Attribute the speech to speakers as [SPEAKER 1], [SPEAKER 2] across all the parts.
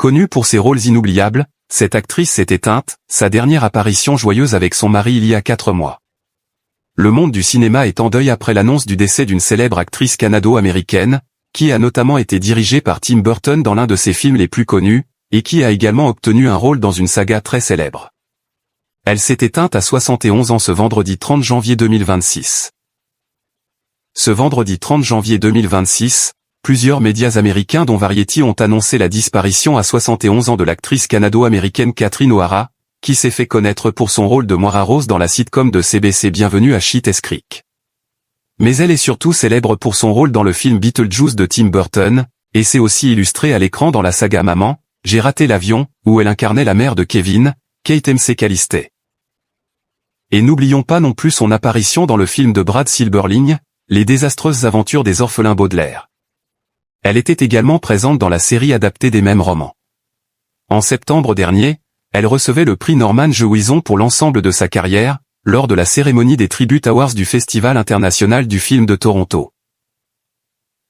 [SPEAKER 1] Connue pour ses rôles inoubliables, cette actrice s'est éteinte, sa dernière apparition joyeuse avec son mari il y a 4 mois. Le monde du cinéma est en deuil après l'annonce du décès d'une célèbre actrice canado-américaine, qui a notamment été dirigée par Tim Burton dans l'un de ses films les plus connus, et qui a également obtenu un rôle dans une saga très célèbre. Elle s'est éteinte à 71 ans ce vendredi 30 janvier 2026. Ce vendredi 30 janvier 2026, plusieurs médias américains dont Variety ont annoncé la disparition à 71 ans de l'actrice canado-américaine Catherine O'Hara, qui s'est fait connaître pour son rôle de Moira Rose dans la sitcom de CBC Bienvenue à Schitt's Creek. Mais elle est surtout célèbre pour son rôle dans le film Beetlejuice de Tim Burton, et s'est aussi illustrée à l'écran dans la saga Maman, J'ai raté l'avion, où elle incarnait la mère de Kevin, Kate McAllister. Et n'oublions pas non plus son apparition dans le film de Brad Silberling, Les désastreuses aventures des orphelins Baudelaire. Elle était également présente dans la série adaptée des mêmes romans. En septembre dernier, elle recevait le prix Norman Jewison pour l'ensemble de sa carrière, lors de la cérémonie des Tribute Awards du Festival international du film de Toronto.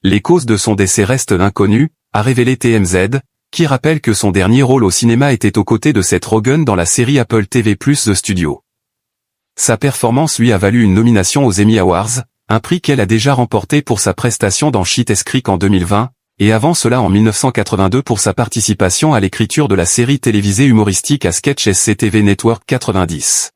[SPEAKER 1] Les causes de son décès restent inconnues, a révélé TMZ, qui rappelle que son dernier rôle au cinéma était aux côtés de Seth Rogen dans la série Apple TV+ The Studio. Sa performance lui a valu une nomination aux Emmy Awards, un prix qu'elle a déjà remporté pour sa prestation dans Schitt's Creek en 2020, et avant cela en 1982 pour sa participation à l'écriture de la série télévisée humoristique à sketch SCTV Network 90.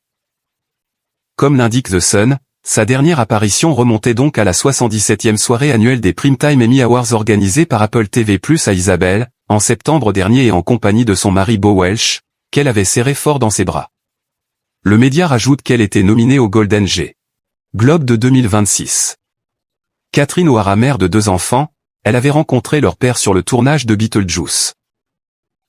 [SPEAKER 1] Comme l'indique The Sun, sa dernière apparition remontait donc à la 77e soirée annuelle des Primetime Emmy Awards organisée par Apple TV+ à Isabelle, en septembre dernier et en compagnie de son mari Beau Welch, qu'elle avait serré fort dans ses bras. Le média rajoute qu'elle était nominée au Golden Globe de 2026. Catherine O'Hara, mère de 2 enfants, elle avait rencontré leur père sur le tournage de Beetlejuice.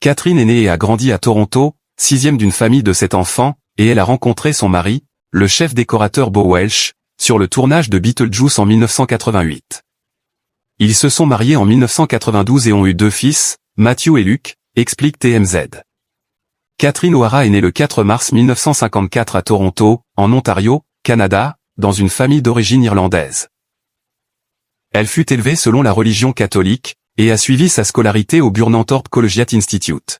[SPEAKER 1] Catherine est née et a grandi à Toronto, 6e d'une famille de 7 enfants, et elle a rencontré son mari, le chef décorateur Beau Welch, sur le tournage de Beetlejuice en 1988. Ils se sont mariés en 1992 et ont eu 2 fils, Matthew et Luke, explique TMZ. Catherine O'Hara est née le 4 mars 1954 à Toronto, en Ontario, Canada, dans une famille d'origine irlandaise. Elle fut élevée selon la religion catholique, et a suivi sa scolarité au Burnanthorpe Collegiate Institute.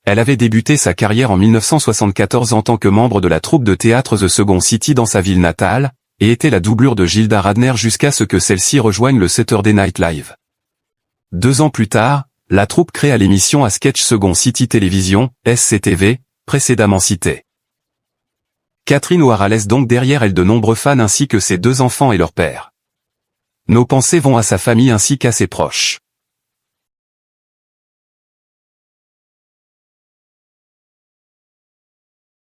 [SPEAKER 1] Elle avait débuté sa carrière en 1974 en tant que membre de la troupe de théâtre The Second City dans sa ville natale, et était la doublure de Gilda Radner jusqu'à ce que celle-ci rejoigne le Saturday Night Live. 2 ans plus tard, la troupe créa l'émission à sketch Second City Télévision, SCTV, précédemment citée. Catherine O'Hara laisse donc derrière elle de nombreux fans ainsi que ses 2 enfants et leur père. Nos pensées vont à sa famille ainsi qu'à ses proches.